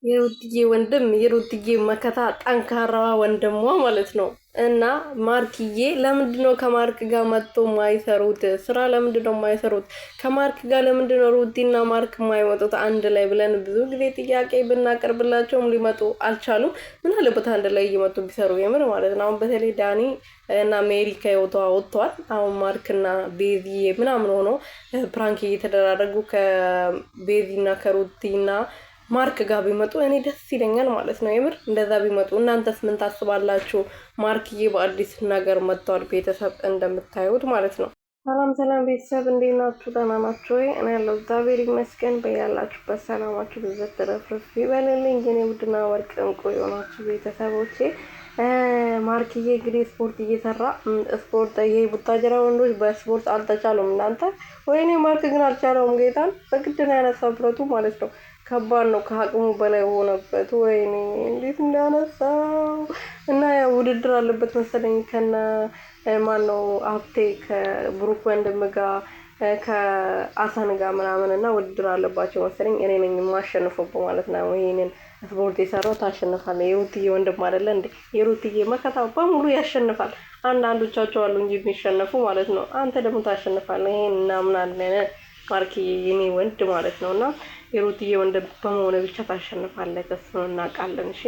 የሩትዬ ወንድም የሩትዬ መከታ ጠንካራዋ ወንድሟ ማለት ነው። እና ማርክዬ ለምንድነው ከማርክ ጋር መጥቶ የማይሰሩት ስራ? ለምንድነው የማይሰሩት? ከማርክ ጋር ለምንድነው ሩቲና ማርክ የማይመጡት አንድ ላይ ብለን ብዙ ጊዜ ጥያቄ ብናቀርብላቸውም ሊመጡ አልቻሉም። ምን አለበት አንድ ላይ እየመጡ ቢሰሩ የምር ማለት ነው። አሁን በተለይ ዳኒ እና ሜሪ ከህይወቷ ወጥቷል። አሁን ማርክና ቤዚ ምናምን ሆኖ ፕራንክ እየተደራረጉ ከቤዚና ከሩቲና ማርክ ጋር ቢመጡ እኔ ደስ ይለኛል ማለት ነው። የምር እንደዛ ቢመጡ። እናንተስ ምን ታስባላችሁ? ማርክዬ በአዲስ ነገር መጥቷል፣ ቤተሰብ እንደምታዩት ማለት ነው። ሰላም ሰላም ቤተሰብ እንዴት ናችሁ? ደህና ናችሁ ወይ? እኔ ያለው እግዚአብሔር ይመስገን። በያላችሁበት ሰላማችሁ ብዘት ተረፍርፍ ይበልልኝ። የኔ ውድና ወርቅ እንቁ የሆናችሁ ቤተሰቦቼ ማርክዬ እንግዲህ ስፖርት እየሰራ ስፖርት ይሄ ቡታጀራ ወንዶች በስፖርት አልተቻሉም እናንተ። ወይኔ ማርክ ግን አልቻለውም። ጌታን በግድ ነው ያነሳው ብረቱ ማለት ነው። ከባድ ነው፣ ከአቅሙ በላይ ሆነበት። ወይኔ እንዴት እንዳነሳው እና ያው ውድድር አለበት መሰለኝ ከነ ማን ነው ሀብቴ ከብሩክ ወንድም ጋር ከአሳን ጋር ምናምን እና ውድድር አለባቸው መሰለኝ። እኔ ነኝ የማሸንፈው ማለት ነው። ይሄንን ስፖርት የሰራው ታሸንፋለህ። የሩትዬ ወንድም አይደለ እንዴ? የሩትዬ መከታ በሙሉ ያሸንፋል። አንዳንዶቻቸው አሉ እንጂ የሚሸነፉ ማለት ነው። አንተ ደግሞ ታሸንፋለህ። ይሄን እናምናለን። ማርክ የኔ ወንድ ማለት ነው። እና የሩትዬ ወንድም በመሆነ ብቻ ታሸንፋለህ። እሱን እናውቃለን። እሺ